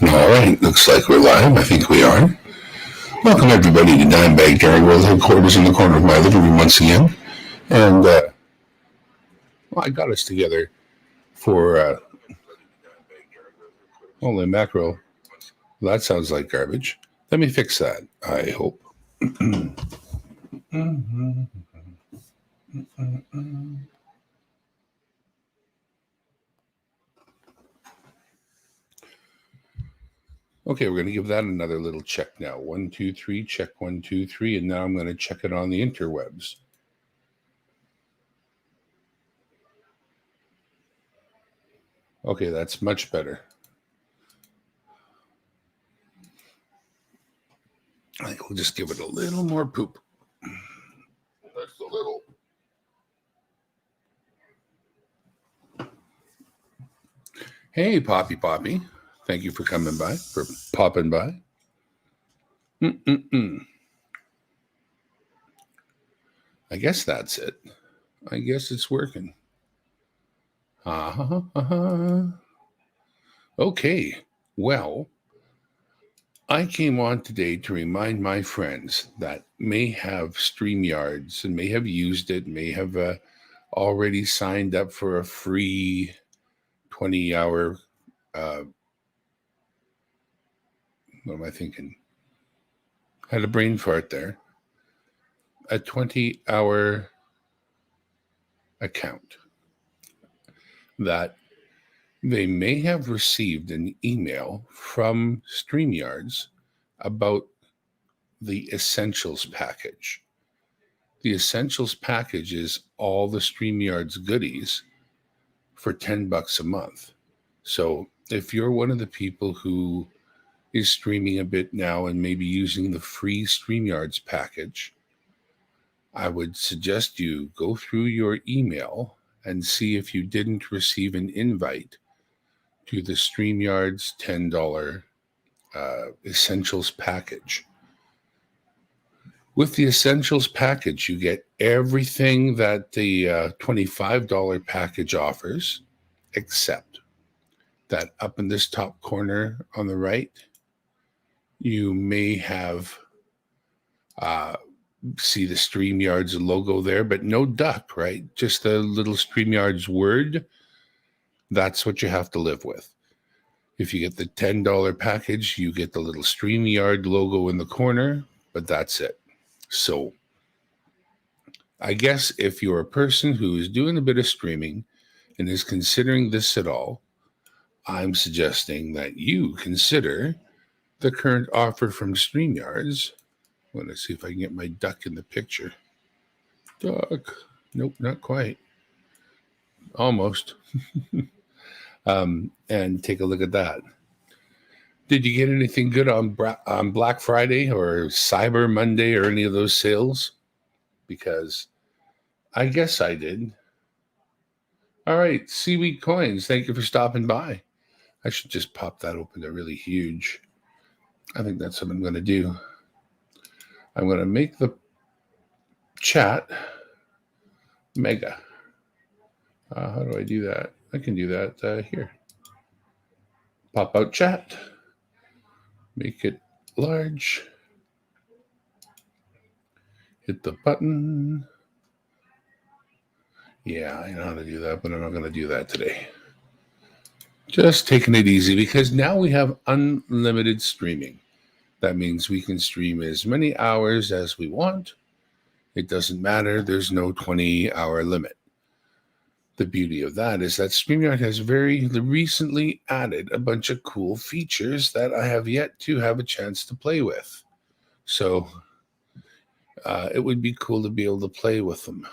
All right, looks like we're live. I think we are. Welcome everybody to Dimebag Dairy World headquarters in the corner of my living room once again. And I got us together for holy mackerel. Well, that sounds like garbage. Let me fix that, I hope. Okay, we're going to give that another little check now. 1, 2, 3, check 1, 2, 3, and now I'm going to check it on the interwebs. Okay, that's much better. I think we'll just give it a little more poop. That's a little. Hey, Poppy. Thank you for coming by, for popping by. I guess that's it. I guess it's working. Okay, well, I came on today to remind my friends that may have StreamYards and may have used it, may have already signed up for a free 20-hour, what am I thinking? Had a brain fart there. A 20-hour account that they may have received an email from StreamYards about the Essentials package. The Essentials package is all the StreamYards goodies for $10 a month. So if you're one of the people who is streaming a bit now and maybe using the free StreamYards package, I would suggest you go through your email and see if you didn't receive an invite to the StreamYards $10 Essentials package. With the Essentials package, you get everything that the $25 package offers, except that up in this top corner on the right, you may have see the StreamYards logo there, but no duck, right? Just the little StreamYards word. That's what you have to live with. If you get the $10 package, you get the little StreamYard logo in the corner, but that's it. So I guess if you're a person who is doing a bit of streaming and is considering this at all, I'm suggesting that you consider the current offer from StreamYards. I want to see if I can get my duck in the picture. Duck. Nope, not quite. Almost. And take a look at that. Did you get anything good on Black Friday or Cyber Monday or any of those sales? Because I guess I did. All right, Seaweed Coins, thank you for stopping by. I should just pop that open. They're really huge. I think that's what I'm going to do. I'm going to make the chat mega. How do I do that? I can do that here. Pop out chat. Make it large. Hit the button. Yeah, I know how to do that, but I'm not going to do that today. Just taking it easy because now we have unlimited streaming. That means we can stream as many hours as we want. It doesn't matter. There's no 20-hour limit. The beauty of that is that StreamYard has very recently added a bunch of cool features that I have yet to have a chance to play with. So it would be cool to be able to play with them.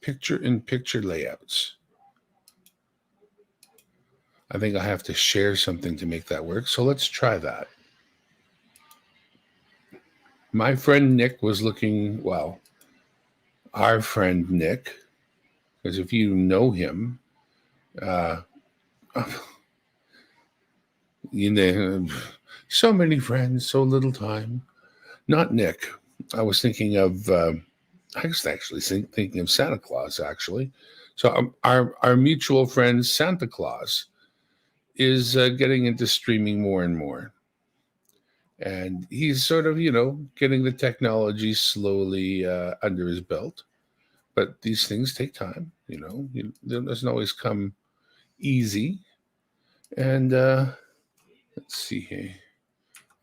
Picture-in-picture layouts. I think I have to share something to make that work. So let's try that. My friend Nick was looking, well, our friend Nick, because if you know him, you know, so many friends, so little time. Not Nick. I was thinking of, I was actually thinking of Santa Claus, actually. So our mutual friend Santa Claus is getting into streaming more and more. And he's sort of, getting the technology slowly under his belt. But these things take time, It doesn't always come easy. And let's see here.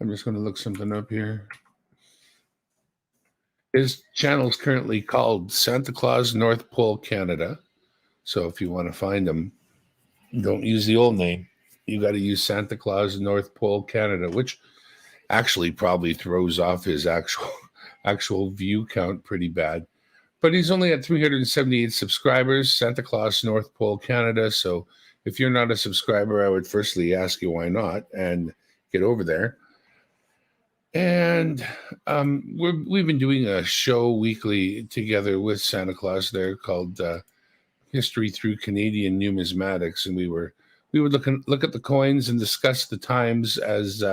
I'm just going to look something up here. His channel is currently called Santa Claus North Pole Canada. So if you want to find him, don't use the old name. You got to use Santa Claus North Pole Canada, which actually probably throws off his actual view count pretty bad. But he's only at 378 subscribers, Santa Claus North Pole Canada. So if you're not a subscriber, I would firstly ask you why not and get over there. And we've been doing a show weekly together with Santa Claus there called History Through Canadian Numismatics, and we would look at the coins and discuss the times as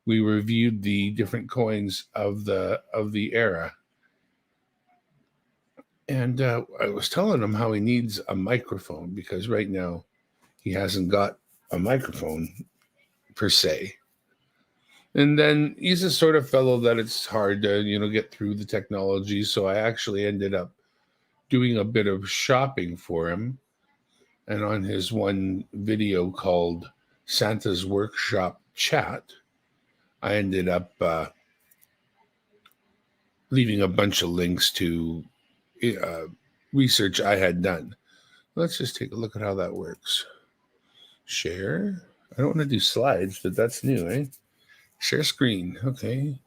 we reviewed the different coins of the era. And I was telling him how he needs a microphone because right now he hasn't got a microphone per se. And then he's a sort of fellow that it's hard to, get through the technology. So I actually ended up doing a bit of shopping for him. And on his one video called Santa's Workshop Chat, I ended up leaving a bunch of links to research I had done. Let's just take a look at how that works. Share. I don't want to do slides, but that's new, eh? Share screen. Okay.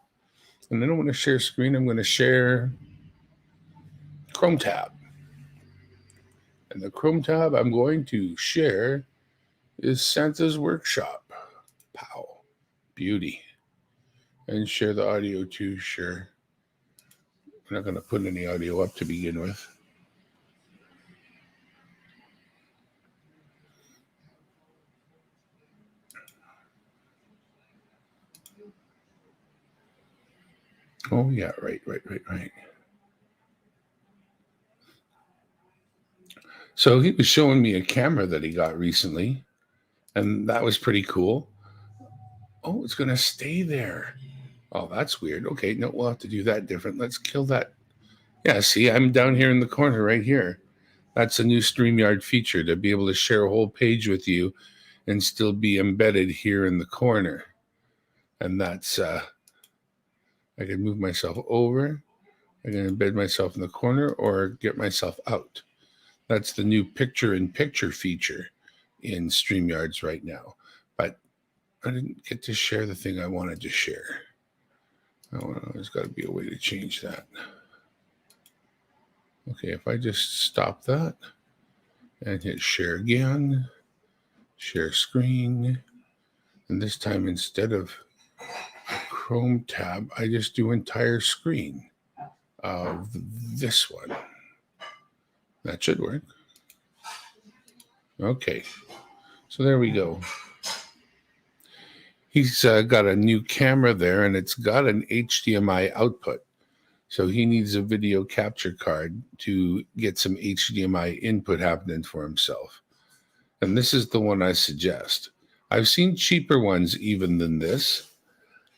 And then I want to share screen. I'm going to share Chrome tab. And the Chrome tab I'm going to share is Santa's Workshop. Pow. Beauty. And share the audio too, sure. I'm not going to put any audio up to begin with. Oh, yeah, right. So he was showing me a camera that he got recently, and that was pretty cool. Oh, it's going to stay there. Oh, that's weird. Okay, no, we'll have to do that different. Let's kill that. Yeah, see, I'm down here in the corner right here. That's a new StreamYard feature to be able to share a whole page with you and still be embedded here in the corner. And that's, I can move myself over. I can embed myself in the corner or get myself out. That's the new picture-in-picture feature in StreamYards right now. But I didn't get to share the thing I wanted to share. There's got to be a way to change that. Okay, if I just stop that and hit share again, share screen, and this time instead of Chrome tab, I just do entire screen of this one. That should work. Okay, so there we go. He's got a new camera there, and it's got an HDMI output. So he needs a video capture card to get some HDMI input happening for himself. And this is the one I suggest. I've seen cheaper ones even than this.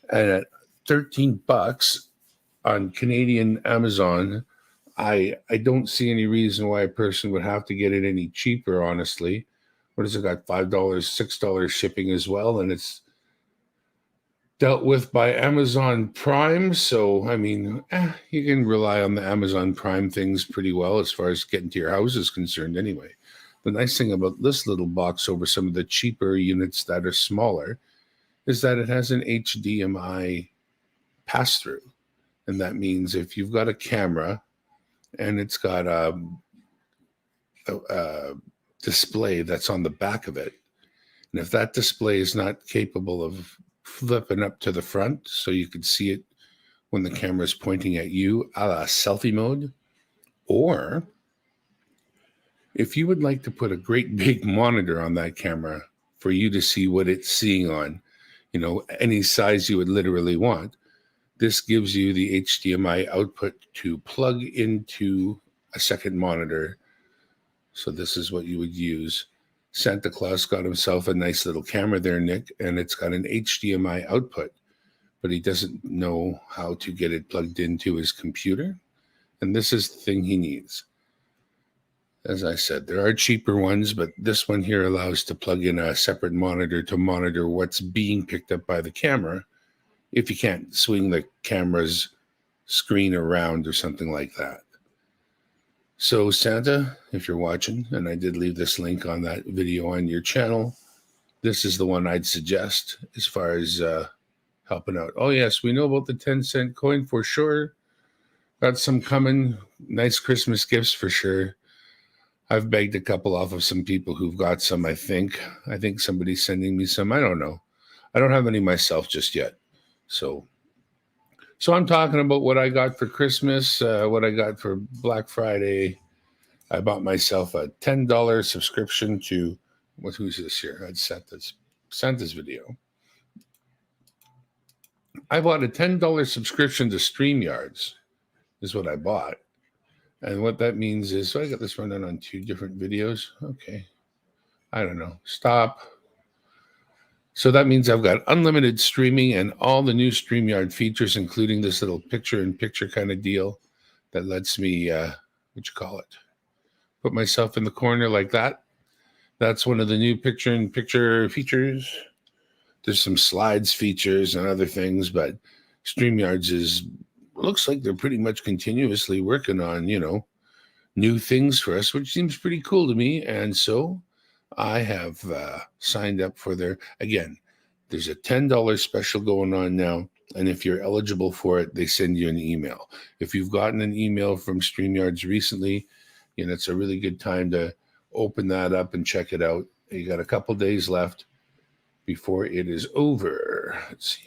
And at $13 on Canadian Amazon, I don't see any reason why a person would have to get it any cheaper, honestly. What has it got? $5, $6 shipping as well. And it's dealt with by Amazon Prime. So, I mean, you can rely on the Amazon Prime things pretty well as far as getting to your house is concerned anyway. The nice thing about this little box over some of the cheaper units that are smaller is that it has an HDMI pass-through. And that means if you've got a camera and it's got a display that's on the back of it, and if that display is not capable of flipping up to the front so you can see it when the camera is pointing at you, a la selfie mode, or if you would like to put a great big monitor on that camera for you to see what it's seeing on, any size you would literally want, this gives you the HDMI output to plug into a second monitor So this is what you would use. Santa Claus got himself a nice little camera there, Nick, and it's got an HDMI output, but he doesn't know how to get it plugged into his computer. And this is the thing he needs. As I said, there are cheaper ones, but this one here allows to plug in a separate monitor to monitor what's being picked up by the camera if you can't swing the camera's screen around or something like that. So Santa, if you're watching, and I did leave this link on that video on your channel, this is the one I'd suggest as far as helping out. Oh yes, we know about the 10-cent coin for sure. Got some coming. Nice Christmas gifts for sure. I've begged a couple off of some people who've got some, I think. I think somebody's sending me some. I don't know. I don't have any myself just yet. So I'm talking about what I got for Christmas, what I got for Black Friday. I bought myself a $10 subscription to, who's this here? I'd sent this video. I bought a $10 subscription to StreamYards, is what I bought. And what that means is, so I got this running on 2 different videos. Okay. I don't know. Stop. So that means I've got unlimited streaming and all the new StreamYard features, including this little picture-in-picture kind of deal that lets me, put myself in the corner like that. That's one of the new picture-in-picture features. There's some slides features and other things, but StreamYards looks like they're pretty much continuously working on, new things for us, which seems pretty cool to me. And so I have signed up for there's a $10 special going on now. And if you're eligible for it, they send you an email. If you've gotten an email from StreamYards recently, it's a really good time to open that up and check it out. You got a couple days left before it is over. Let's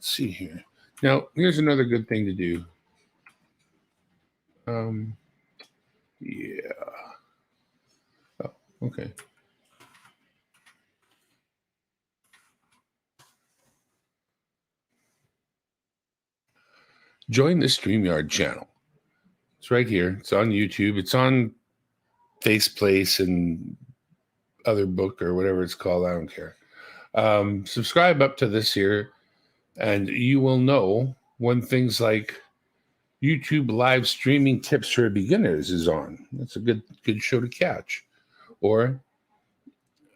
see here. Now, here's another good thing to do. Yeah. Oh, okay. Join the StreamYard channel. It's right here. It's on YouTube. It's on Faceplace and other book or whatever it's called. I don't care. Subscribe up to this here, and you will know when things like YouTube live streaming tips for beginners is on. That's a good show to catch. Or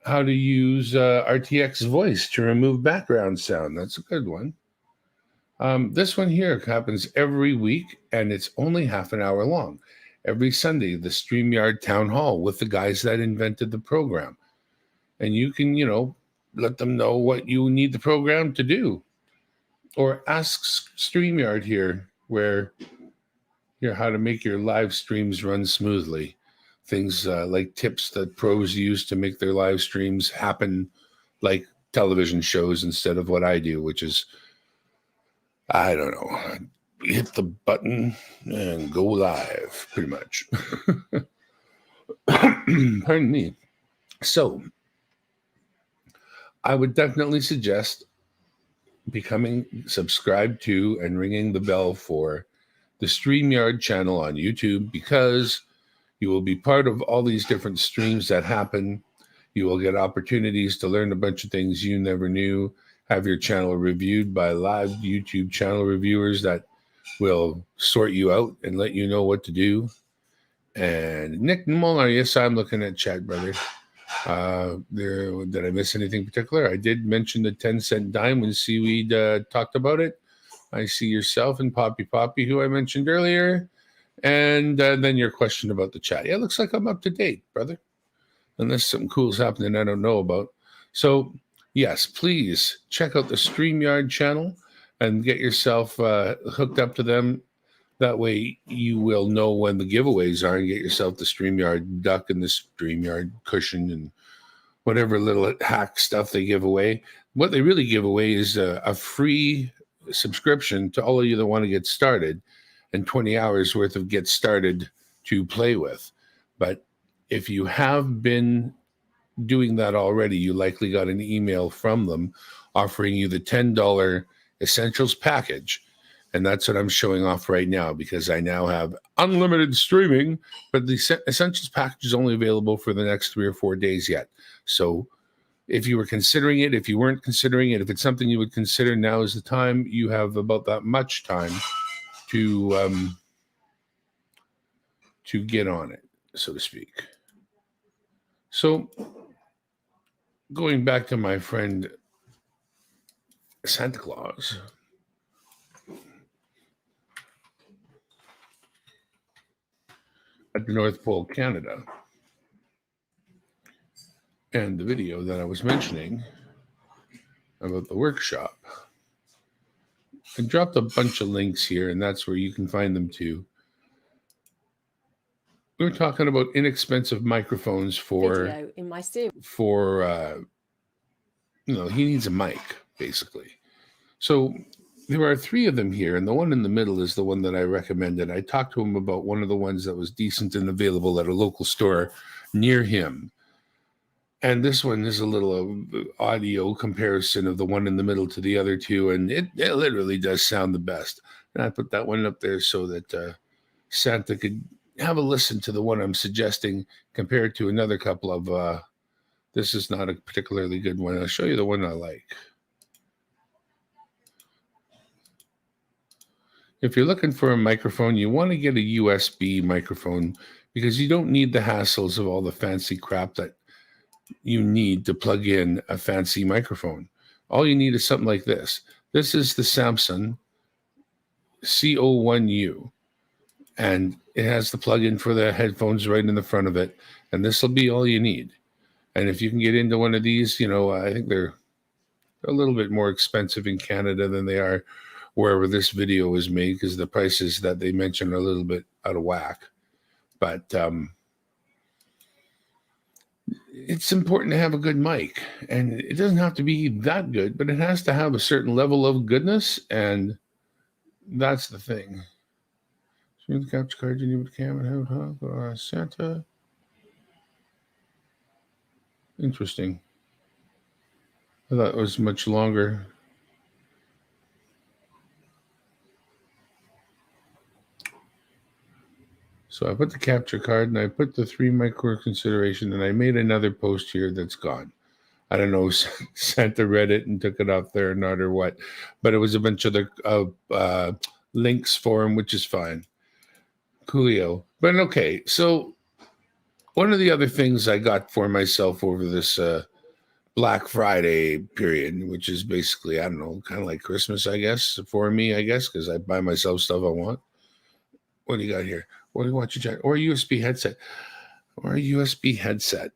how to use RTX voice to remove background sound. That's a good one. This one here happens every week, and it's only half an hour long. Every Sunday, the StreamYard Town Hall with the guys that invented the program. And you can, let them know what you need the program to do. Or ask StreamYard here, how to make your live streams run smoothly. Things like tips that pros use to make their live streams happen like television shows instead of what I do, which is, I don't know, hit the button and go live, pretty much. Pardon me. So I would definitely suggest becoming subscribed to and ringing the bell for the StreamYard channel on YouTube, because you will be part of all these different streams that happen. You will get opportunities to learn a bunch of things you never knew, have your channel reviewed by live YouTube channel reviewers that will sort you out and let you know what to do. And Nick Muller, yes, I'm looking at chat, brother. Did I miss anything particular? I did mention the 10-cent dime when Seaweed talked about it. I see yourself and Poppy, who I mentioned earlier. And then your question about the chat. Yeah, it looks like I'm up to date, brother. Unless something cool is happening I don't know about. So, yes, please check out the StreamYard channel and get yourself hooked up to them. That way you will know when the giveaways are and get yourself the StreamYard duck and the StreamYard cushion and whatever little hack stuff they give away. What they really give away is a free subscription to all of you that want to get started and 20 hours worth of get started to play with. But if you have been doing that already, you likely got an email from them offering you the $10 Essentials package. And that's what I'm showing off right now, because I now have unlimited streaming, but the Essentials package is only available for the next 3 or 4 days yet. So if you were considering it, if you weren't considering it, if it's something you would consider, now is the time. You have about that much time to get on it, so to speak. So going back to my friend Santa Claus, at the North Pole, Canada, and the video that I was mentioning about the workshop, I dropped a bunch of links here, and that's where you can find them too. We were talking about inexpensive microphones for video in my stereo. He needs a mic, basically. So there are 3 of them here, and the one in the middle is the one that I recommended. I talked to him about one of the ones that was decent and available at a local store near him. And this one is a little audio comparison of the one in the middle to the other 2, and it literally does sound the best. And I put that one up there so that Santa could have a listen to the one I'm suggesting compared to another couple of, this is not a particularly good one. I'll show you the one I like. If you're looking for a microphone, you want to get a USB microphone, because you don't need the hassles of all the fancy crap that you need to plug in a fancy microphone. All you need is something like this. This is the Samson C03u, and it has the plug-in for the headphones right in the front of it, and this will be all you need. And if you can get into one of these, I think they're a little bit more expensive in Canada than they are wherever this video is made, because the prices that they mention are a little bit out of whack. But it's important to have a good mic, and it doesn't have to be that good, but it has to have a certain level of goodness, and that's the thing. The capture card you need with camera, Santa. Interesting. I thought it was much longer. So I put the capture card, and I put the 3 micro consideration, and I made another post here that's gone. I don't know if Santa read it and took it off there or not, or what, but it was a bunch of the links for him, which is fine. Coolio. But okay, so one of the other things I got for myself over this Black Friday period, which is basically, I don't know, kind of like Christmas, I guess, for me, because I buy myself stuff I want. What do you got here? What do you want? Or a USB headset.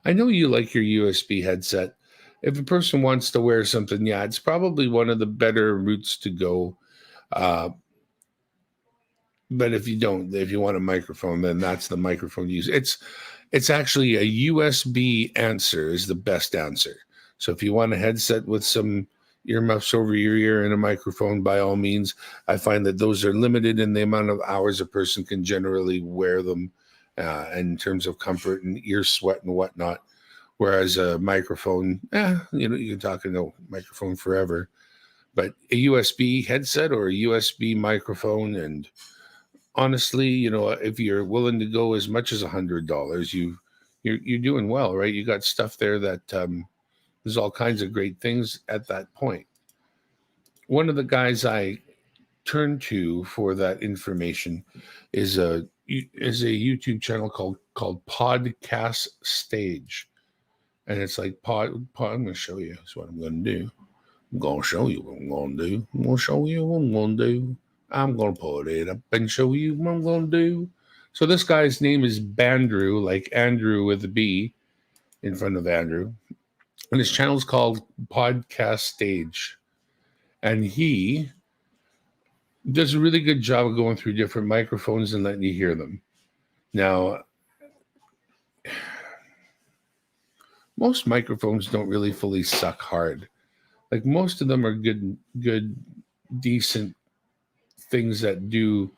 I know you like your USB headset. If a person wants to wear something, yeah, it's probably one of the better routes to go. But if you want a microphone, then that's the microphone to use. It's actually a USB answer is the best answer. So if you want a headset with some earmuffs over your ear and a microphone, by all means. I find that those are limited in the amount of hours a person can generally wear them in terms of comfort and ear sweat and whatnot. Whereas a microphone, you can talk in a microphone forever. But a USB headset or a USB microphone, and honestly, if you're willing to go as much as $100, you're doing well, right? You got stuff there that there's all kinds of great things at that point. One of the guys I turn to for that information is a YouTube channel called Podcast Stage, and it's like pod. I'm going to show you. That's what I'm going to do. I'm going to show you what I'm going to do. I'm going to show you what I'm going to do. I'm going to put it up and show you what I'm going to do. So this guy's name is Bandrew, like Andrew with a B in front of Andrew. And his channel is called Podcast Stage. And he does a really good job of going through different microphones and letting you hear them. Now, most microphones don't really fully suck hard. Like most of them are good, decent things that do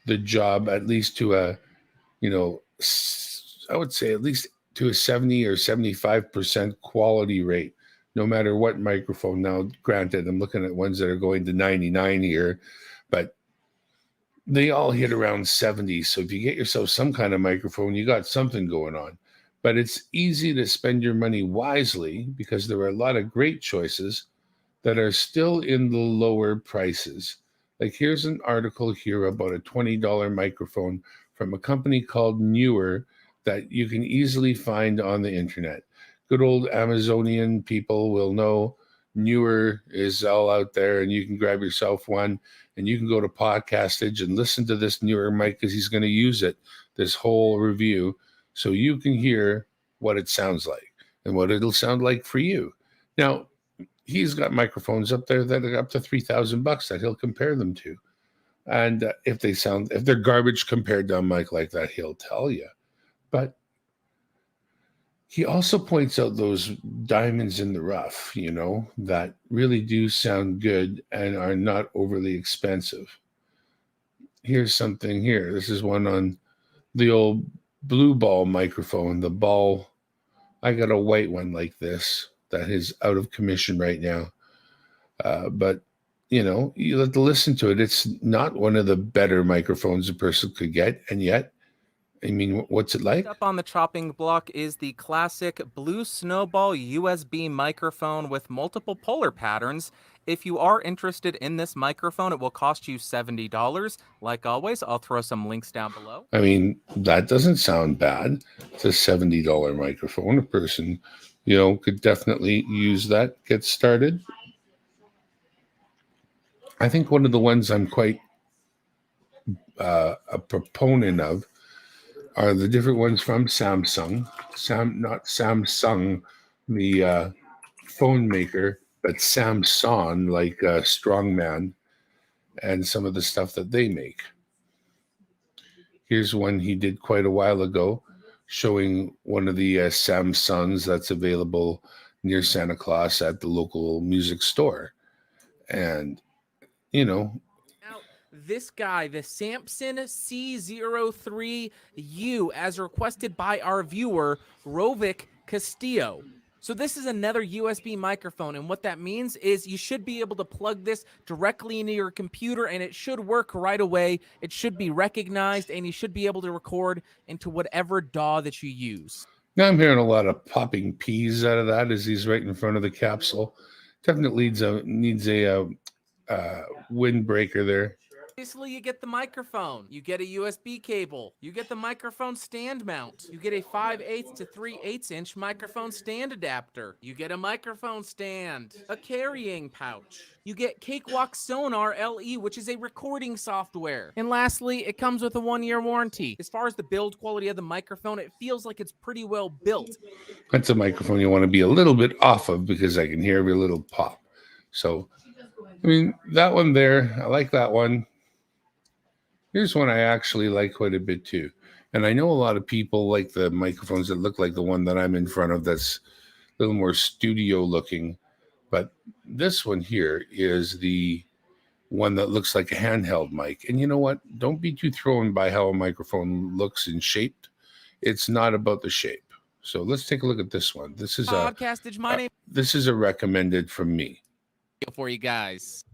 the job, at least to a, I would say at least to a 70 or 75% quality rate. no matter what microphone. Now, granted, I'm looking at ones that are going to 99 here, but they all hit around 70. So if you get yourself some kind of microphone, you got something going on. But it's easy to spend your money wisely because there are a lot of great choices that are still in the lower prices. Like here's an article here about a $20 microphone from a company called Newer that you can easily find on the internet. Good old Amazonian people will know Newer is all out there, and you can grab yourself one and you can go to Podcastage and listen to this Newer mic because he's going to use it this whole review so you can hear what it sounds like and what it'll sound like for you. Now, he's got microphones up there that are up to $3,000 that he'll compare them to. And if they're garbage compared to a mic like that, he'll tell you. But he also points out those diamonds in the rough, that really do sound good and are not overly expensive. Here's something here. This is one on the old blue ball microphone. The ball, I got a white one like this that is out of commission right now. But you have to listen to it. It's not one of the better microphones a person could get, and yet, I mean, what's it like? Up on the chopping block is the classic Blue Snowball USB microphone with multiple polar patterns. If you are interested in this microphone, it will cost you $70. Like always, I'll throw some links down below. I mean, that doesn't sound bad. It's a $70 microphone. A person, could definitely use that, get started. I think one of the ones I'm quite a proponent of are the different ones from Samsung. Not Samsung, the phone maker, but Samsung, like Strongman, and some of the stuff that they make. Here's one he did quite a while ago, showing one of the Samsungs that's available near Santa Claus at the local music store. And, Now, this guy, the Samson C03u, as requested by our viewer, Rovik Castillo. So this is another USB microphone, and what that means is you should be able to plug this directly into your computer, and it should work right away. It should be recognized, and you should be able to record into whatever DAW that you use. Now I'm hearing a lot of popping peas out of that as he's right in front of the capsule. Definitely needs a windbreaker there. Obviously, you get the microphone, you get a USB cable, you get the microphone stand mount, you get a 5/8 to 3/8 inch microphone stand adapter, you get a microphone stand, a carrying pouch, you get Cakewalk Sonar LE, which is a recording software, and lastly, it comes with a 1-year warranty. As far as the build quality of the microphone, it feels like it's pretty well built. That's a microphone you want to be a little bit off of because I can hear every little pop. So, I mean, that one there, I like that one. Here's one I actually like quite a bit too. And I know a lot of people like the microphones that look like the one that I'm in front of that's a little more studio looking. But this one here is the one that looks like a handheld mic. And you know what? Don't be too thrown by how a microphone looks and shaped. It's not about the shape. So let's take a look at this one. This is this is a recommended from me for you guys.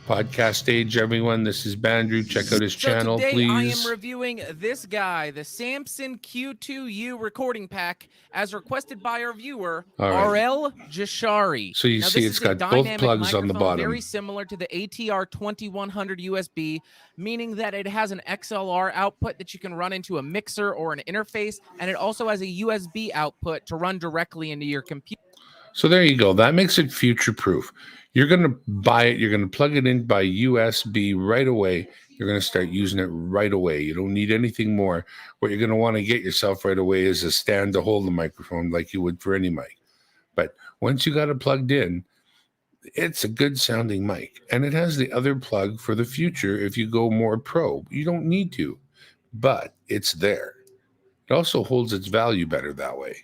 Podcastage, everyone. This is Bandrew. Check out his channel, today please. I am reviewing this guy, the Samson C03u recording pack, as requested by our viewer, RL Jashari. So you see it's got both plugs on the bottom. Very similar to the ATR 2100 USB, meaning that it has an XLR output that you can run into a mixer or an interface, and it also has a USB output to run directly into your computer. So there you go. That makes it future-proof. You're going to buy it. You're going to plug it in by USB right away. You're going to start using it right away. You don't need anything more. What you're going to want to get yourself right away is a stand to hold the microphone like you would for any mic. But once you got it plugged in, it's a good sounding mic. And it has the other plug for the future if you go more pro. You don't need to, but it's there. It also holds its value better that way.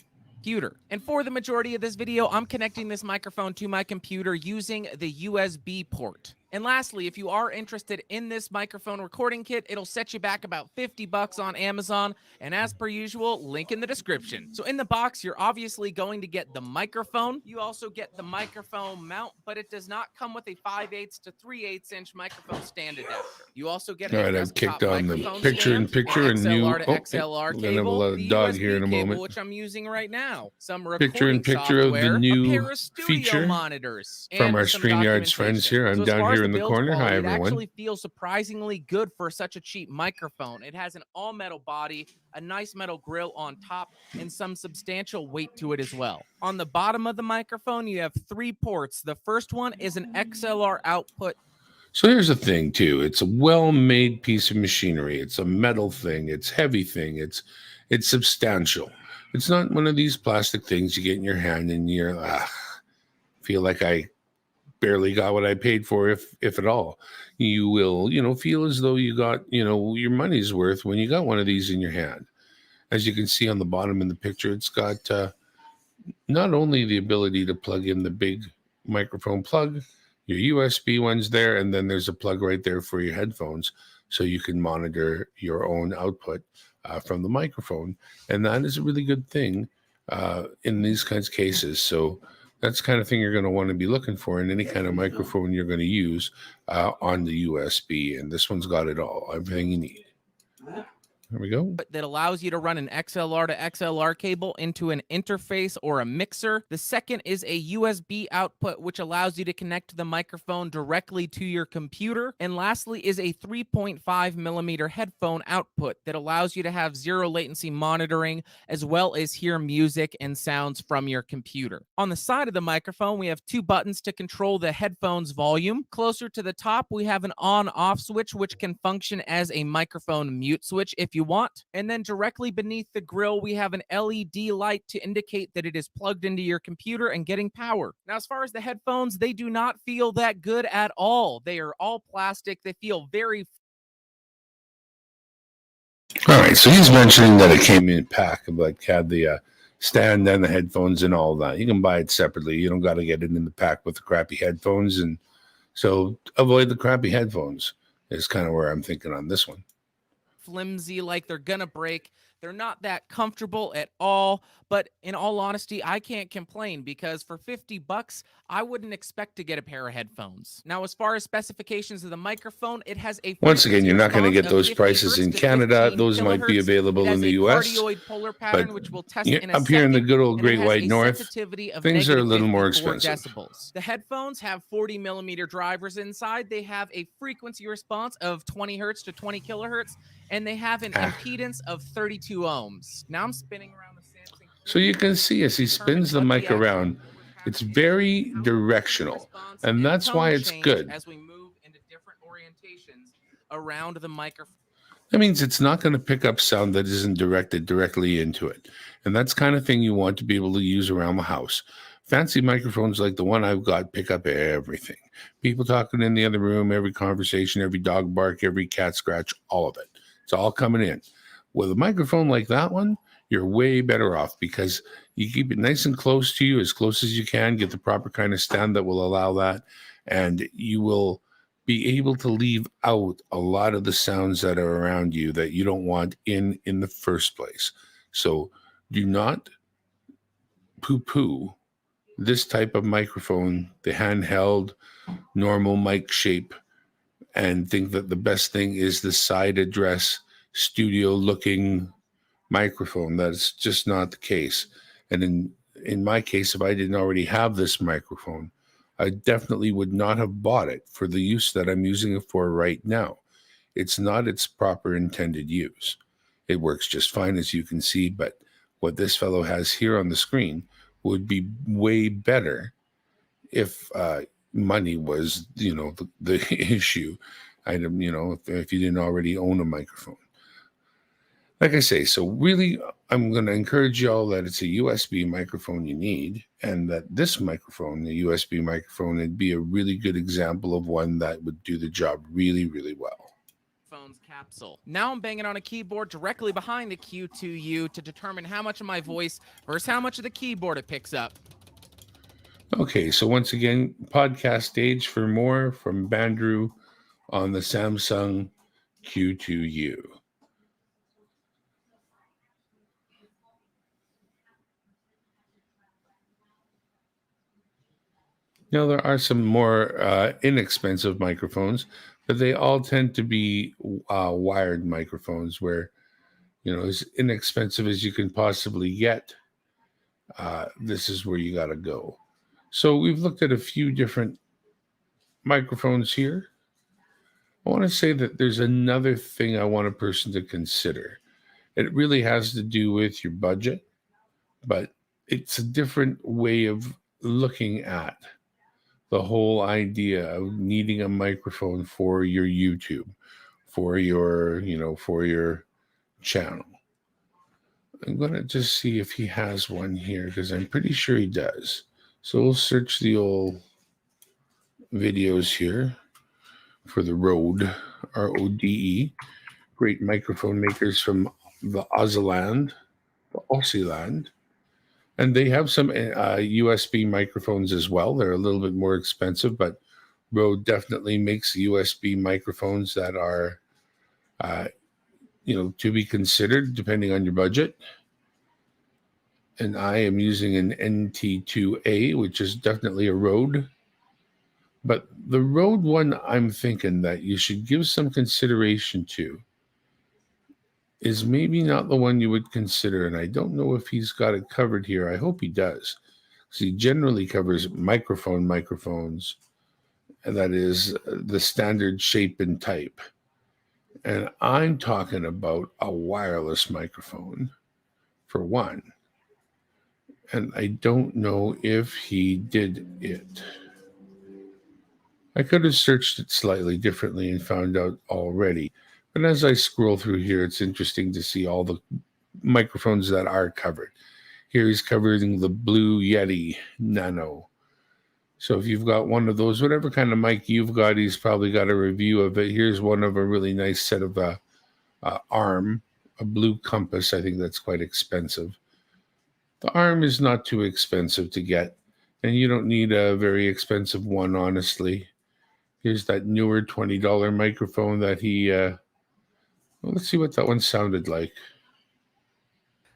And for the majority of this video, I'm connecting this microphone to my computer using the USB port. And lastly, if you are interested in this microphone recording kit, it'll set you back about $50 on Amazon. And as per usual, link in the description. So in the box, you're obviously going to get the microphone. You also get the microphone mount, but it does not come with a 5/8 to 3/8 inch microphone stand adapter. You also get All a right, I've desktop kicked on the microphone picture stand, and an new. XLR to Oh, XLR we're gonna have a cable, lot of the dog USB here in a cable, moment. which I'm using right now, some Picture in recording picture of the software, new a pair of studio feature monitors, from and our some StreamYard's friends documentation. here. I'm So as down far as here the in the build corner. quality, Hi, it everyone. actually feels surprisingly good for such a cheap microphone. It has an all-metal body, a nice metal grill on top, and some substantial weight to it as well. On the bottom of the microphone, you have 3 ports. The first one is an XLR output. So here's the thing, too. It's a well-made piece of machinery. It's a metal thing. It's heavy thing. It's substantial. It's not one of these plastic things you get in your hand and you're feel like I barely got what I paid for, if at all. You will, feel as though you got, your money's worth when you got one of these in your hand. As you can see on the bottom in the picture, it's got not only the ability to plug in the big microphone plug, your USB one's there, and then there's a plug right there for your headphones, so you can monitor your own output from the microphone. And that is a really good thing in these kinds of cases. So that's the kind of thing you're going to want to be looking for in any kind of microphone you're going to use on the USB. And this one's got it all, everything you need. There we go. That allows you to run an XLR to XLR cable into an interface or a mixer. The second is a USB output, which allows you to connect the microphone directly to your computer. And lastly is a 3.5 millimeter headphone output that allows you to have zero latency monitoring, as well as hear music and sounds from your computer. On the side of the microphone, we have 2 buttons to control the headphone's volume. Closer to the top, we have an on-off switch, which can function as a microphone mute switch if you want. And then directly beneath the grill, we have an LED light to indicate that it is plugged into your computer and getting power. Now, as far as the headphones, they do not feel that good at all. They are all plastic. They feel very... All right, so he's mentioning that it came in a pack of had the stand and the headphones and all that. You can buy it separately. You don't got to get it in the pack with the crappy headphones. And so avoid the crappy headphones is kind of where I'm thinking on this one. Flimsy, like they're gonna break. They're not that comfortable at all, but in all honesty, I can't complain because for $50, I wouldn't expect to get a pair of headphones. Now, as far as specifications of the microphone, it has a Once again, you're not going to get those 50 prices hertz in to Canada. 15 Those might be kilohertz. available It has in the a US. cardioid polar pattern, which we'll test in a Up here in the second, good old and it Great has White a North, sensitivity of things are a little more 54 expensive. decibels. The headphones have 40 millimeter drivers inside. They have a frequency response of 20 hertz to 20 kilohertz, and they have an impedance of 32 ohms. Now I'm spinning around the Samson. So you can see as he spins the mic around, it's very directional, and that's why it's good. As we move into different orientations around the microphone. That means it's not going to pick up sound that isn't directed directly into it. And that's the kind of thing you want to be able to use around the house. Fancy microphones like the one I've got pick up everything. People talking in the other room, every conversation, every dog bark, every cat scratch, all of it. It's all coming in. With a microphone like that one, you're way better off because you keep it nice and close to you, as close as you can, get the proper kind of stand that will allow that, and you will be able to leave out a lot of the sounds that are around you that you don't want in the first place. So do not poo-poo this type of microphone, the handheld, normal mic shape, and think that the best thing is the side address, studio-looking microphone. That's just not the case. And in my case, if I didn't already have this microphone, I definitely would not have bought it for the use that I'm using it for right now. It's not its proper intended use. It works just fine, as you can see, but what this fellow has here on the screen would be way better if money was, the issue item, if you didn't already own a microphone. Like I say, so really, I'm going to encourage y'all that it's a USB microphone you need, and that this microphone, the USB microphone, would be a really good example of one that would do the job really, really well. Phone's capsule. Now I'm banging on a keyboard directly behind the Q2U to determine how much of my voice versus how much of the keyboard it picks up. Okay, so once again, podcast stage for more from Bandrew on the Samsung Q2u. Now, there are some more inexpensive microphones, but they all tend to be wired microphones where, as inexpensive as you can possibly get, this is where you got to go. So we've looked at a few different microphones here. I want to say that there's another thing I want a person to consider. It really has to do with your budget, but it's a different way of looking at the whole idea of needing a microphone for your YouTube, for your channel. I'm going to just see if he has one here because I'm pretty sure he does. So we'll search the old videos here for the Rode, Rode, great microphone makers from the Aussie land. And they have some USB microphones as well. They're a little bit more expensive, but Rode definitely makes USB microphones that are, to be considered depending on your budget. And I am using an NT2A, which is definitely a Rode. But the Rode one, I'm thinking that you should give some consideration to is maybe not the one you would consider. And I don't know if he's got it covered here. I hope he does. Because he generally covers microphones, and that is the standard shape and type. And I'm talking about a wireless microphone for one. And I don't know if he did it. I could have searched it slightly differently and found out already. But as I scroll through here, it's interesting to see all the microphones that are covered. Here he's covering the Blue Yeti Nano. So if you've got one of those, whatever kind of mic you've got, he's probably got a review of it. Here's one of a really nice set of arm, a Blue Compass. I think that's quite expensive. The arm is not too expensive to get, and you don't need a very expensive one, honestly. Here's that newer $20 microphone that he, well, let's see what that one sounded like.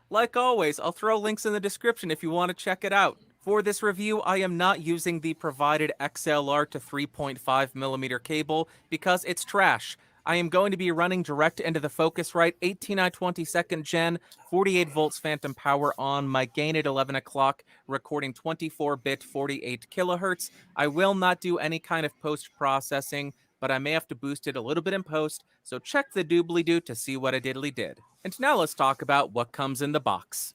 Like always, I'll throw links in the description if you want to check it out. For this review, I am not using the provided XLR to 3.5mm cable because it's trash. I am going to be running direct into the Focusrite 18920 2nd gen, 48 volts phantom power on my gain at 11 o'clock, recording 24-bit 48 kilohertz. I will not do any kind of post-processing, but I may have to boost it a little bit in post, so check the doobly-doo to see what I diddly did. And now let's talk about what comes in the box.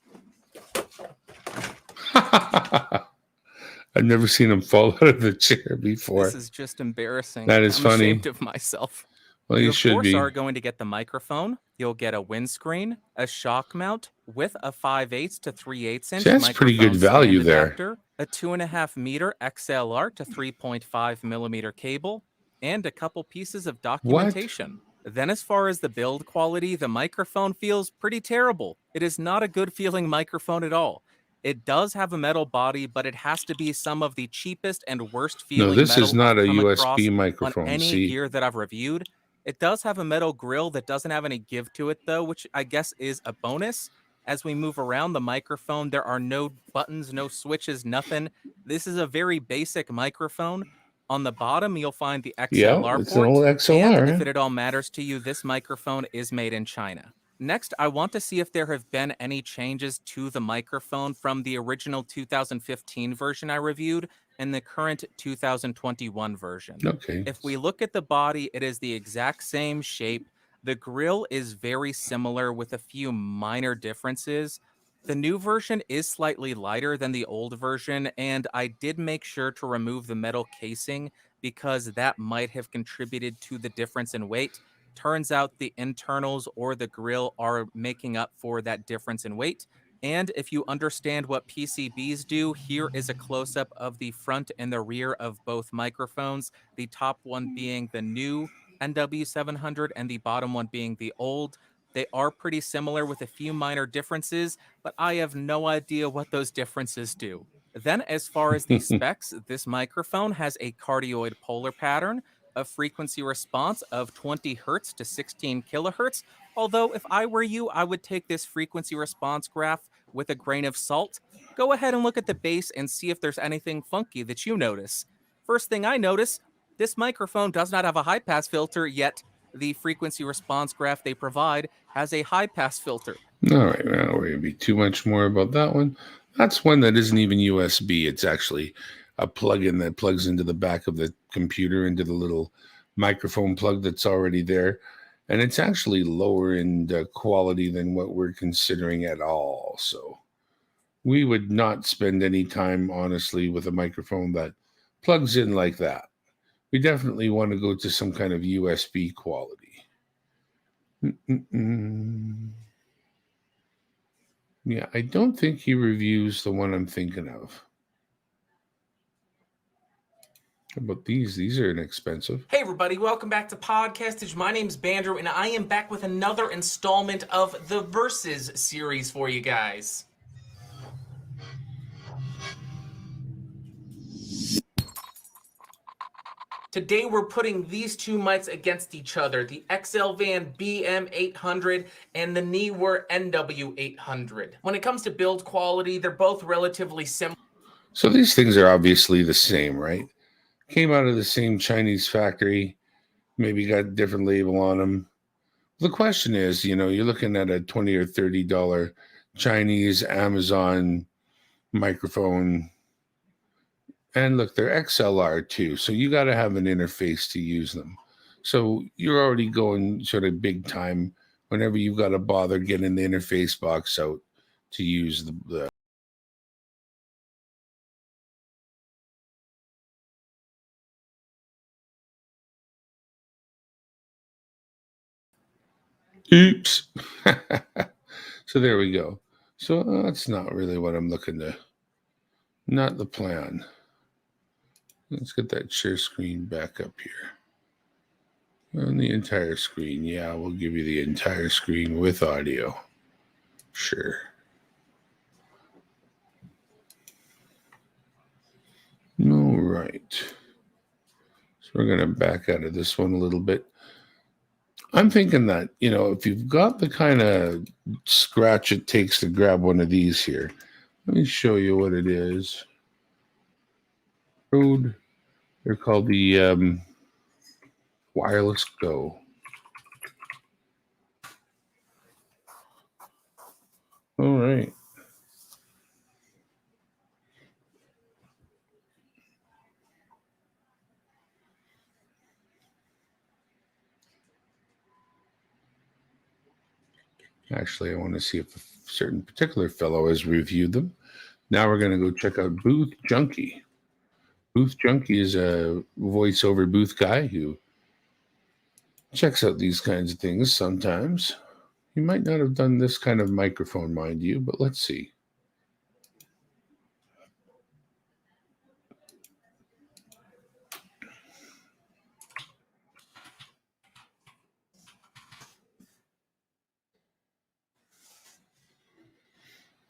I've never seen him fall out of the chair before. This is just embarrassing. That is I'm funny. ashamed of myself. Well, you should of course be. are going to get the microphone. You'll get a windscreen, a shock mount with a 5/8 to 3/8 inch That's pretty good value there. adapter, a 2.5 meter XLR to 3.5 millimeter cable, and a couple pieces of documentation. Then as far as the build quality, the microphone feels pretty terrible. It is not a good feeling microphone at all. It does have a metal body, but it has to be some of the cheapest and worst feeling No, this metal is not I've a come USB across microphone. on any See, gear that I've reviewed. It does have a metal grill that doesn't have any give to it though, which I guess is a bonus. As we move around the microphone, there are no buttons, no switches, nothing. This is a very basic microphone. On the bottom, you'll find the XLR it's port. an old XLR. And if it at all matters to you, this microphone is made in China. Next, I want to see if there have been any changes to the microphone from the original 2015 version I reviewed and the current 2021 version. Okay. If we look at the body, it is the exact same shape. The grill is very similar with a few minor differences. The new version is slightly lighter than the old version, and I did make sure to remove the metal casing because that might have contributed to the difference in weight. Turns out the internals or the grill are making up for that difference in weight. And if you understand what PCBs do, here is a close-up of the front and the rear of both microphones, the top one being the new NW700 and the bottom one being the old. They are pretty similar with a few minor differences, but I have no idea what those differences do. Then, as far as the specs, this microphone has a cardioid polar pattern, a frequency response of 20 hertz to 16 kilohertz. Although, if I were you, I would take this frequency response graph with a grain of salt. Go ahead and look at the bass and see if there's anything funky that you notice. First thing I notice, this microphone does not have a high pass filter, yet the frequency response graph they provide has a high pass filter. All right, now we're going to be too much more about that one. That's one that isn't even USB. It's actually a plug-in that plugs into the back of the computer, into the little microphone plug that's already there. And it's actually lower in quality than what we're considering at all. So we would not spend any time, honestly, with a microphone that plugs in like that. We definitely want to go to some kind of USB quality. Yeah, I don't think he reviews the one I'm thinking of. How about these? These are inexpensive. Hey everybody, welcome back to Podcastage. My name's Bandrew, and I am back with another installment of the Versus series for you guys. Today we're putting these two mics against each other, the XL Van BM800 and the Neewer NW800. When it comes to build quality, they're both relatively similar. So these things are obviously the same, right? Came out of the same Chinese factory, maybe got a different label on them. The question is, you're looking at a $20 or $30 Chinese Amazon microphone. And look, they're XLR too, so you got to have an interface to use them. So you're already going sort of big time whenever you've got to bother getting the interface box out to use the Oops. So there we go. So that's not really what I'm looking to, not the plan. Let's get that share screen back up here. On the entire screen. Yeah, we'll give you the entire screen with audio. Sure. All right. So we're going to back out of this one a little bit. I'm thinking that, if you've got the kind of scratch it takes to grab one of these here, let me show you what it is. Rode, they're called the Wireless Go. All right. Actually, I want to see if a certain particular fellow has reviewed them. Now we're going to go check out Booth Junkie. Booth Junkie is a voiceover booth guy who checks out these kinds of things sometimes. He might not have done this kind of microphone, mind you, but let's see.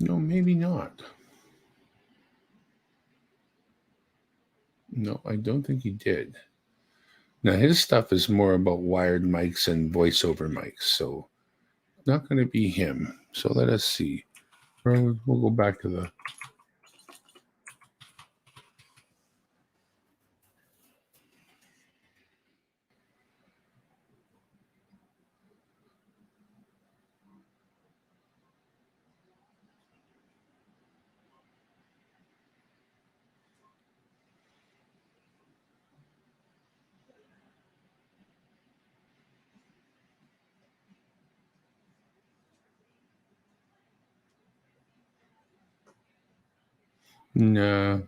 No, maybe not. No, I don't think he did. Now, his stuff is more about wired mics and voiceover mics, so not going to be him. So let us see. We'll go back to the... No.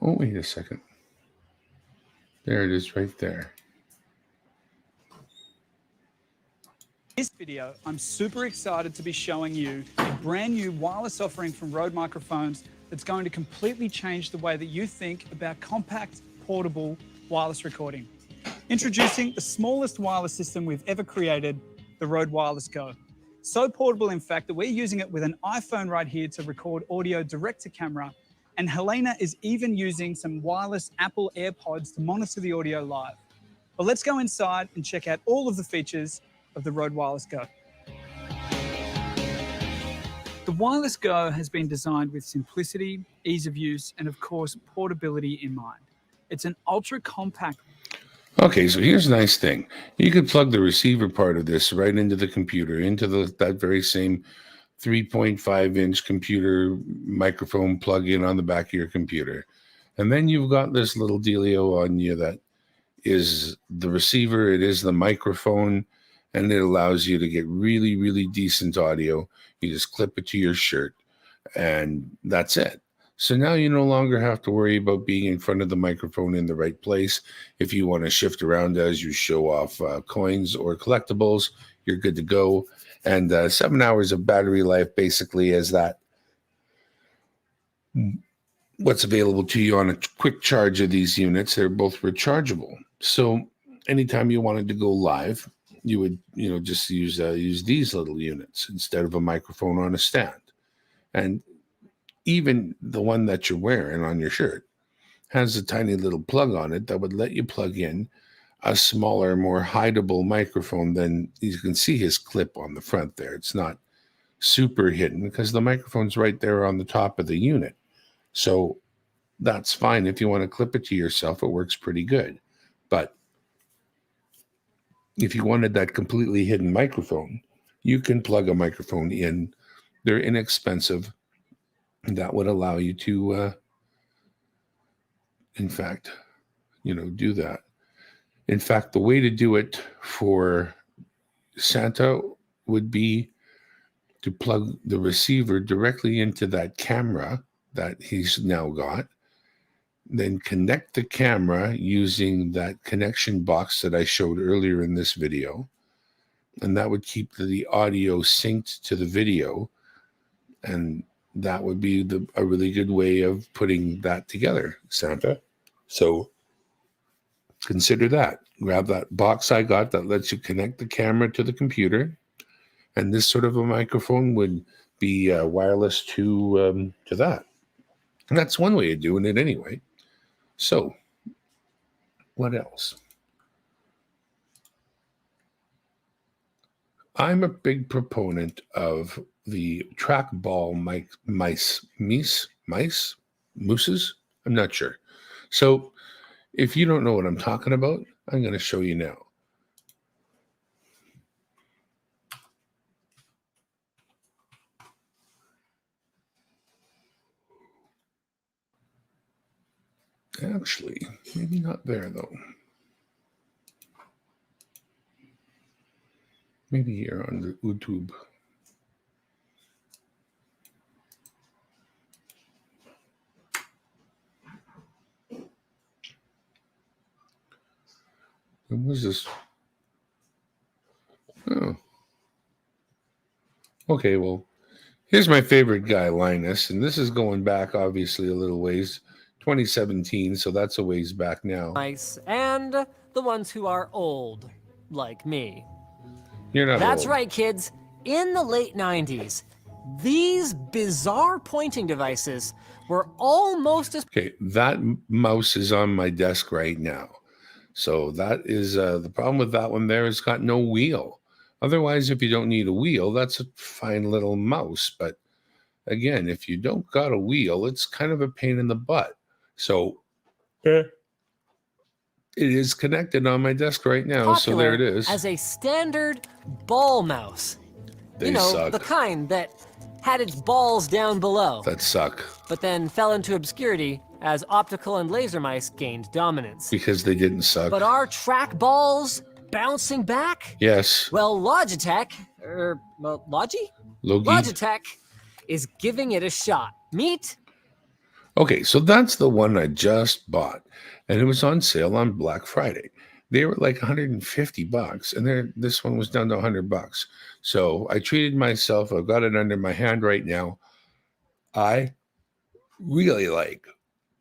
Oh, wait a second. There it is right there. This video, I'm super excited to be showing you a brand new wireless offering from Rode Microphones that's going to completely change the way that you think about compact, portable wireless recording. Introducing the smallest wireless system we've ever created, the Rode Wireless Go. So portable, in fact, that we're using it with an iPhone right here to record audio direct to camera. And Helena is even using some wireless Apple AirPods to monitor the audio live. But let's go inside and check out all of the features of the Rode Wireless Go. The Wireless Go has been designed with simplicity, ease of use, and of course, portability in mind. It's an ultra compact. Okay, so here's a nice thing. You could plug the receiver part of this right into the computer, into that very same 3.5-inch computer microphone plug-in on the back of your computer. And then you've got this little dealio on you that is the receiver, it is the microphone, and it allows you to get really, really decent audio. You just clip it to your shirt, and that's it. So now you no longer have to worry about being in front of the microphone in the right place. If you want to shift around as you show off coins or collectibles, you're good to go. And 7 hours of battery life basically is that what's available to you on a quick charge of these units. They're both rechargeable. So anytime you wanted to go live, you would just use these little units instead of a microphone on a stand. And even the one that you're wearing on your shirt has a tiny little plug on it that would let you plug in a smaller, more hideable microphone. Than you can see his clip on the front there. It's not super hidden because the microphone's right there on the top of the unit. So that's fine. If you want to clip it to yourself, it works pretty good. But if you wanted that completely hidden microphone, you can plug a microphone in. They're inexpensive. That would allow you to, in fact, do that. In fact, the way to do it for Santa would be to plug the receiver directly into that camera that he's now got, then connect the camera using that connection box that I showed earlier in this video, and that would keep the audio synced to the video, and that would be a really good way of putting that together, Santa. So consider that. Grab that box I got that lets you connect the camera to the computer, and this sort of a microphone would be wireless to that. And that's one way of doing it anyway. So what else? I'm a big proponent of the trackball mooses. I'm not sure. So if you don't know what I'm talking about, I'm going to show you now. Actually, maybe not there though. Maybe here on the YouTube. What was this? Oh. Okay, well, here's my favorite guy, Linus, and this is going back obviously a little ways, 2017, so that's a ways back now. Nice, and the ones who are old, like me. You're not That's old. right, kids. In the late 90s, these bizarre pointing devices were almost as... Okay, that mouse is on my desk right now. So that is the problem with that one there. It's got no wheel. Otherwise, if you don't need a wheel, that's a fine little mouse. But again, if you don't got a wheel, it's kind of a pain in the butt. So it is connected on my desk right now. So there it is. As a standard ball mouse. They suck. The kind that had its balls down below. That suck. But then fell into obscurity as optical and laser mice gained dominance. Because they didn't suck. But are track balls bouncing back? Yes. Well, Logitech is giving it a shot. Meet? Okay, so that's the one I just bought, and it was on sale on Black Friday. They were like $150, and this one was down to $100. So I treated myself. I've got it under my hand right now. I really like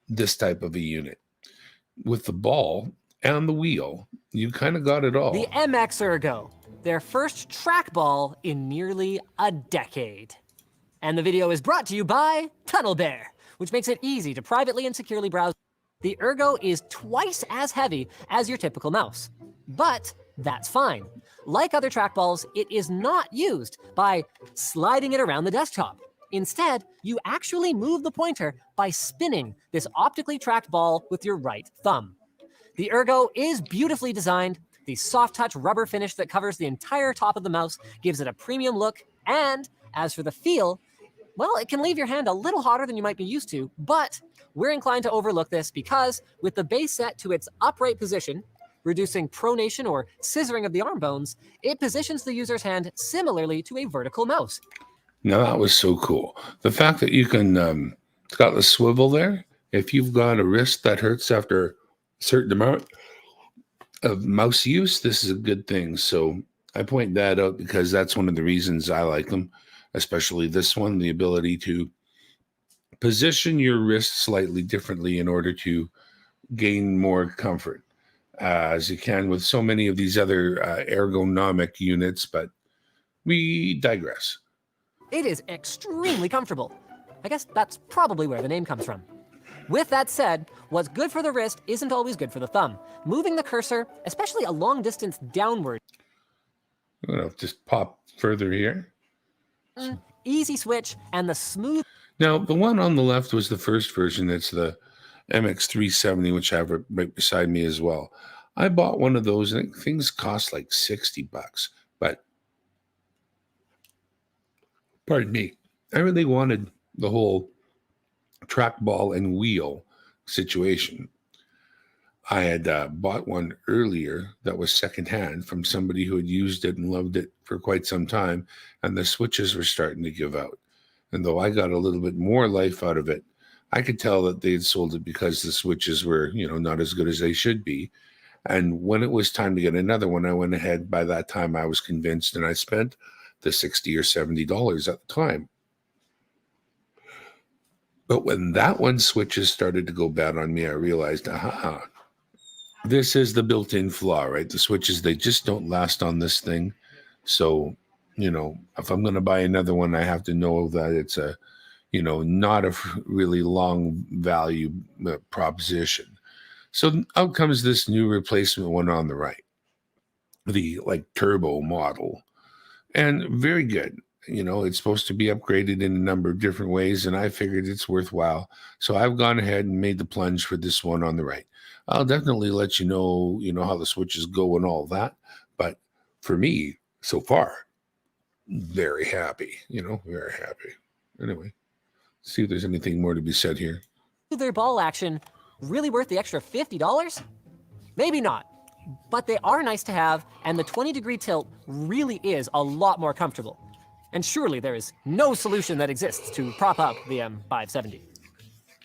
this type of a unit with the ball and the wheel. You kind of got it all. The MX Ergo. their first trackball in nearly a decade. And the video is brought to you by TunnelBear, which makes it easy to privately and securely browse. The Ergo is twice as heavy as your typical mouse, but that's fine. Like other trackballs, it is not used by sliding it around the desktop. Instead, you actually move the pointer by spinning this optically tracked ball with your right thumb. The Ergo is beautifully designed. The soft touch rubber finish that covers the entire top of the mouse gives it a premium look. And as for the feel, well, it can leave your hand a little hotter than you might be used to, but we're inclined to overlook this because with the base set to its upright position, reducing pronation or scissoring of the arm bones, it positions the user's hand similarly to a vertical mouse. Now that was so cool. The fact that you can, it's got the swivel there. If you've got a wrist that hurts after a certain amount of mouse use, this is a good thing. So I point that out because that's one of the reasons I like them, especially this one, the ability to position your wrist slightly differently in order to gain more comfort, as you can with so many of these other ergonomic units, but we digress. It is extremely comfortable. I guess that's probably where the name comes from. With that said, what's good for the wrist isn't always good for the thumb. Moving the cursor, especially a long distance downward, I'm going to just pop further here. easy switch, and the smooth. Now, the one on the left was the first version. It's the MX370, which I have right beside me as well. I bought one of those, and things cost like $60, but pardon me, I really wanted the whole trackball and wheel situation. I had bought one earlier that was secondhand from somebody who had used it and loved it for quite some time, and the switches were starting to give out. And though I got a little bit more life out of it, I could tell that they had sold it because the switches were, not as good as they should be. And when it was time to get another one, I went ahead. By that time, I was convinced, and I spent the $60 or $70 at the time. But when that one switches started to go bad on me, I realized, this is the built-in flaw, right? The switches, they just don't last on this thing. So, if I'm going to buy another one, I have to know that it's a, not a really long value proposition. So out comes this new replacement one on the right, the turbo model, and very good. It's supposed to be upgraded in a number of different ways, and I figured it's worthwhile. So I've gone ahead and made the plunge for this one on the right. I'll definitely let you know, how the switches go and all that. But for me, so far, very happy, very happy. Anyway, see if there's anything more to be said here. Their ball action really worth the extra $50? Maybe not, but they are nice to have, and the 20-degree tilt really is a lot more comfortable. And surely there is no solution that exists to prop up the M570.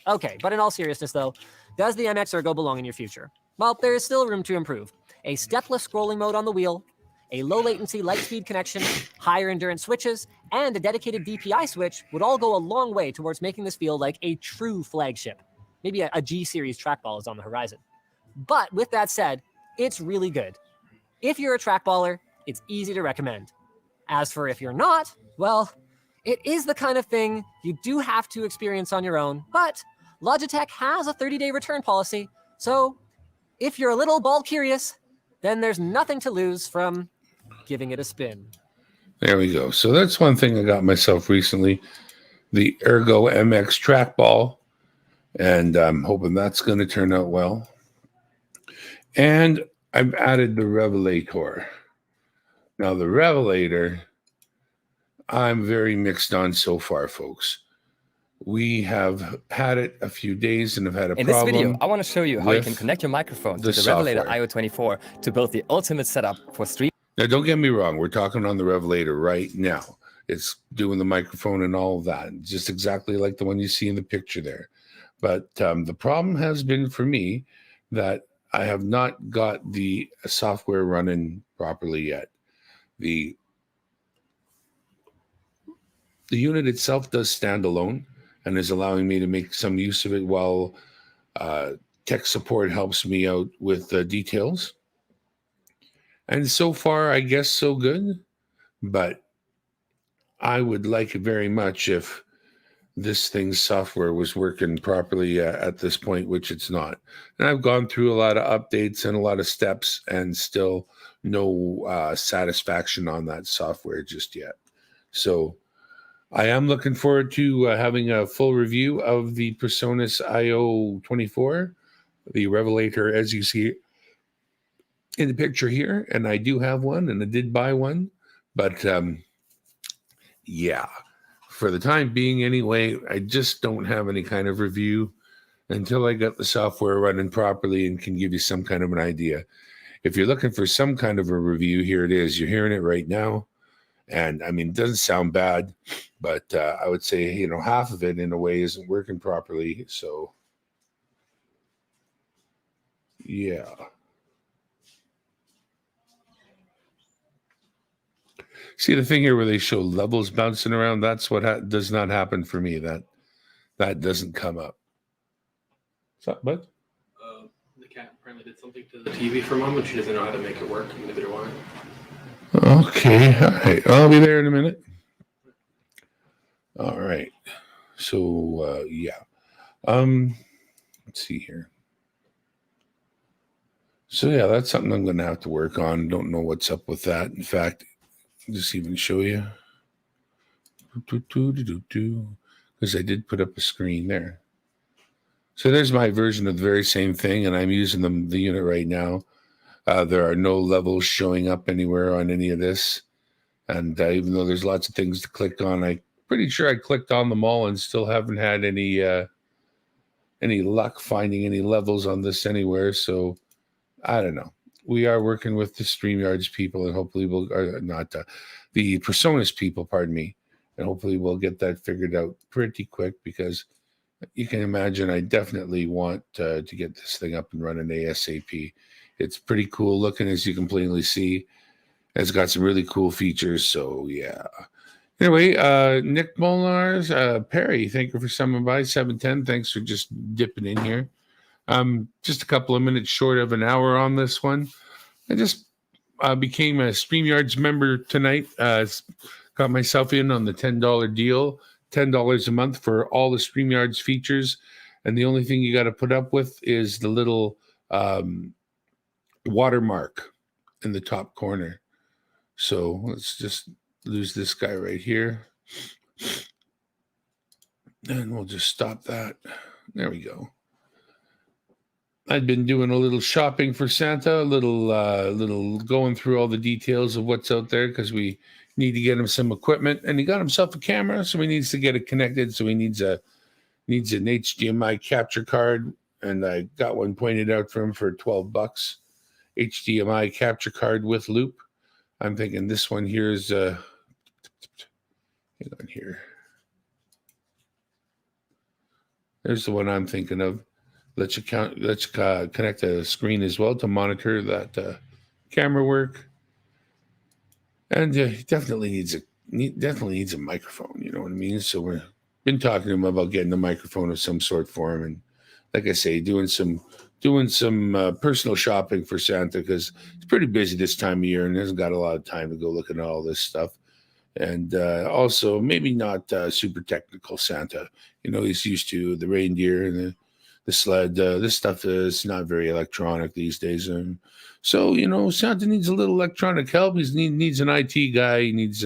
Okay, but in all seriousness though, does the MX Ergo belong in your future? Well, there is still room to improve. A stepless scrolling mode on the wheel, a low latency light speed connection, higher endurance switches, and a dedicated DPI switch would all go a long way towards making this feel like a true flagship. Maybe a G-series trackball is on the horizon. But with that said, it's really good. If you're a trackballer, it's easy to recommend. As for if you're not, well, it is the kind of thing you do have to experience on your own, but Logitech has a 30-day return policy, so if you're a little ball curious, then there's nothing to lose from giving it a spin. There we go. So that's one thing I got myself recently, the Ergo MX trackball, and I'm hoping that's going to turn out well. And I've added the Revelator. Now, the Revelator, I'm very mixed on so far, folks. We have had it a few days and have had a problem. In this video, I want to show you how you can connect your microphone to the Revelator IO24 to build the ultimate setup for stream. Now, don't get me wrong. We're talking on the Revelator right now. It's doing the microphone and all of that, just exactly like the one you see in the picture there. But the problem has been for me that I have not got the software running properly yet. The unit itself does stand alone and is allowing me to make some use of it while tech support helps me out with the details. And so far, I guess so good. But I would like it very much if this thing's software was working properly at this point, which it's not. And I've gone through a lot of updates and a lot of steps and still no satisfaction on that software just yet. So I am looking forward to having a full review of the PreSonus IO24, the Revelator, as you see in the picture here. And I do have one, and I did buy one. But yeah, for the time being anyway, I just don't have any kind of review until I got the software running properly and can give you some kind of an idea. If you're looking for some kind of a review, here it is. You're hearing it right now. And I mean, it doesn't sound bad, but I would say, you know, half of it in a way isn't working properly. So, yeah. See the thing here where they show levels bouncing around? That's what does not happen for me. That doesn't come up. What's up, bud? The cat apparently did something to the TV for Mom, and she doesn't know how to make it work, and neither do I. Okay, all right. I'll be there in a minute. All right. So, yeah. Let's see here. So, yeah, that's something I'm going to have to work on. Don't know what's up with that. In fact, I'll just even show you. Because I did put up a screen there. So there's my version of the very same thing, and I'm using the unit right now. There are no levels showing up anywhere on any of this. And even though there's lots of things to click on, I'm pretty sure I clicked on them all and still haven't had any luck finding any levels on this anywhere. So I don't know. We are working with the StreamYards people, and hopefully the PreSonus people, pardon me. And hopefully we'll get that figured out pretty quick, because you can imagine I definitely want to get this thing up and running ASAP. It's pretty cool looking, as you can plainly see. It's got some really cool features, so yeah. Anyway, Nick Molnar's, Perry, thank you for coming by. 710, thanks for just dipping in here. Just a couple of minutes short of an hour on this one. I just became a StreamYards member tonight. Got myself in on the $10 deal, $10 a month for all the StreamYards features. And the only thing you got to put up with is the little watermark in the top corner. So let's just lose this guy right here. And we'll just stop that. There we go. I'd been doing a little shopping for Santa, a little going through all the details of what's out there, because we need to get him some equipment. And he got himself a camera, so he needs to get it connected. So he needs an HDMI capture card, and I got one pointed out for him for $12. HDMI capture card with loop. I'm thinking this one here is hang on here. There's the one I'm thinking of. Let's connect a screen as well to monitor that camera work. And he definitely needs a microphone. You know what I mean? So we've been talking to him about getting a microphone of some sort for him, and like I say, doing some personal shopping for Santa, because he's pretty busy this time of year and hasn't got a lot of time to go looking at all this stuff. And also maybe not super technical Santa. You know, he's used to the reindeer and the sled. This stuff is not very electronic these days. And so, you know, Santa needs a little electronic help. He needs an IT guy. He needs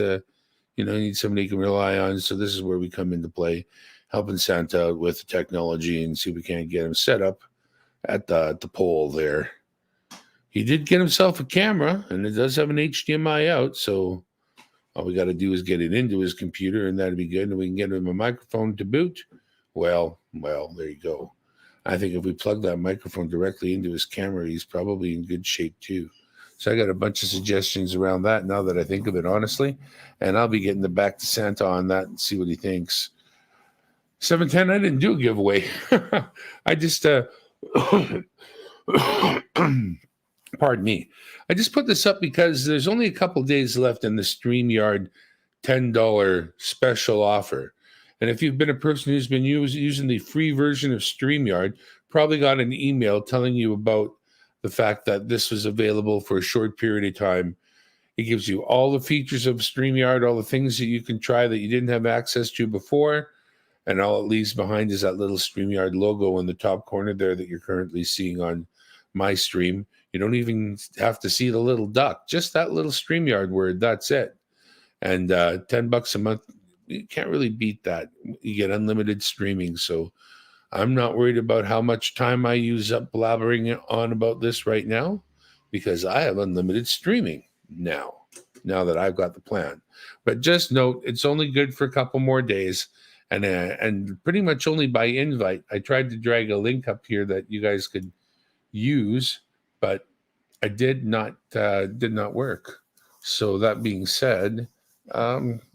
needs somebody he can rely on. So this is where we come into play, helping Santa out with the technology and see if we can't get him set up at the pole there. He did get himself a camera, and it does have an HDMI out. So all we got to do is get it into his computer, and that'd be good. And we can get him a microphone to boot. Well, there you go. I think if we plug that microphone directly into his camera, he's probably in good shape too. So I got a bunch of suggestions around that now that I think of it honestly. And I'll be getting the back to Santa on that and see what he thinks. 710, I didn't do a giveaway. I just, pardon me. I just put this up because there's only a couple days left in the StreamYard $10 special offer. And if you've been a person who's been using the free version of StreamYard, probably got an email telling you about the fact that this was available for a short period of time. It gives you all the features of StreamYard, all the things that you can try that you didn't have access to before. And all it leaves behind is that little StreamYard logo in the top corner there that you're currently seeing on my stream. You don't even have to see the little duck, just that little StreamYard word. That's it. And $10 a month, you can't really beat that. You get unlimited streaming. So I'm not worried about how much time I use up blabbering on about this right now, because I have unlimited streaming now that I've got the plan. But just note, it's only good for a couple more days. And pretty much only by invite. I tried to drag a link up here that you guys could use, but I did not work. So that being said,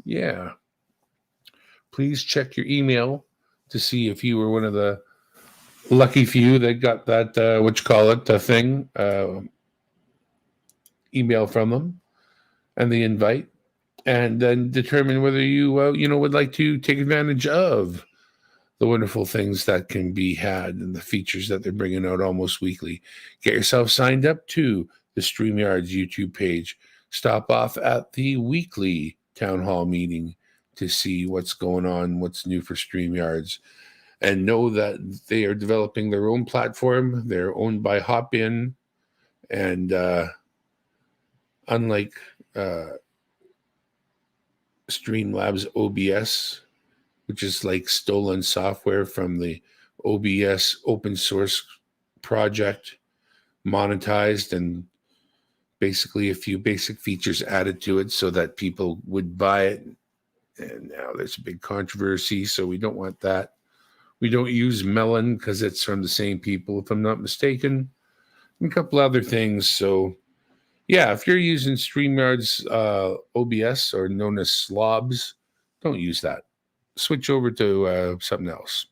yeah, please check your email to see if you were one of the lucky few that got that email from them and the invite. And then determine whether you, would like to take advantage of the wonderful things that can be had and the features that they're bringing out almost weekly. Get yourself signed up to the StreamYard's YouTube page. Stop off at the weekly town hall meeting to see what's going on, what's new for StreamYards. And know that they are developing their own platform. They're owned by Hopin. And unlike Streamlabs OBS, which is like stolen software from the OBS open source project, monetized, and basically a few basic features added to it so that people would buy it. And now there's a big controversy, so we don't want that. We don't use Melon because it's from the same people, if I'm not mistaken, and a couple other things. So yeah, if you're using StreamYard's OBS, or known as Slobs, don't use that. Switch over to something else.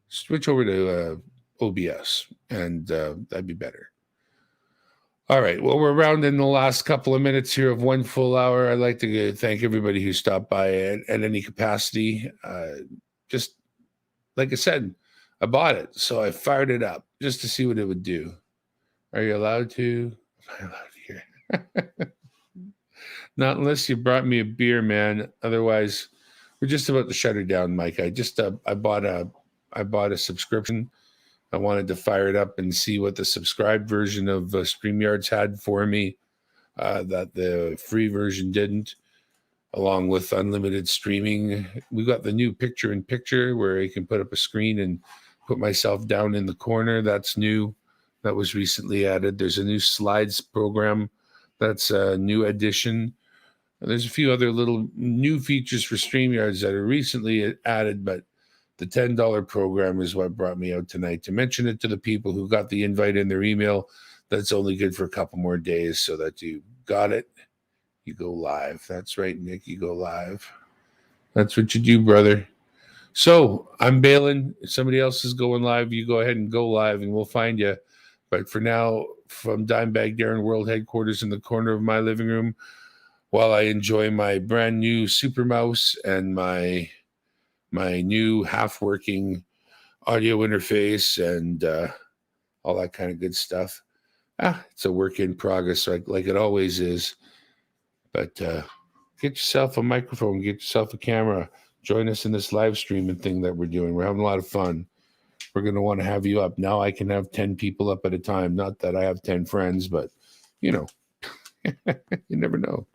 Switch over to OBS, and that'd be better. All right. Well, we're around in the last couple of minutes here of 1 full hour. I'd like to thank everybody who stopped by at any capacity. Just like I said, I bought it, so I fired it up just to see what it would do. Are you allowed to? Am I allowed to hear? Not unless you brought me a beer, man. Otherwise, we're just about to shut her down, Mike. I just I bought a subscription. I wanted to fire it up and see what the subscribed version of StreamYards had for me that the free version didn't, along with unlimited streaming. We got the new picture-in-picture where I can put up a screen and put myself down in the corner. That's new. That was recently added. There's a new slides program. That's a new addition. There's a few other little new features for StreamYards that are recently added, but the $10 program is what brought me out tonight to mention it to the people who got the invite in their email. That's only good for a couple more days, so that you got it. You go live. That's right, Nick. You go live. That's what you do, brother. So I'm bailing. If somebody else is going live, you go ahead and go live, and we'll find you. But for now, from Dimebag Darren World Headquarters in the corner of my living room, while I enjoy my brand new Super Mouse and my new half-working audio interface and all that kind of good stuff. It's a work in progress, like it always is. But get yourself a microphone, get yourself a camera. Join us in this live streaming thing that we're doing. We're having a lot of fun. We're going to want to have you up. Now I can have 10 people up at a time. Not that I have 10 friends, but, you never know.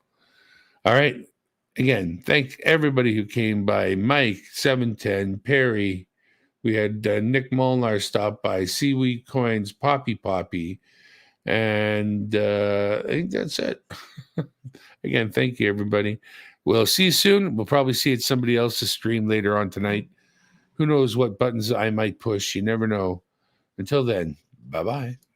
All right. Again, thank everybody who came by. Mike, 710, Perry. We had Nick Molnar stop by, Seaweed Coins, Poppy. And I think that's it. Again, thank you, everybody. We'll see you soon. We'll probably see it somebody else's stream later on tonight. Who knows what buttons I might push? You never know. Until then, bye-bye.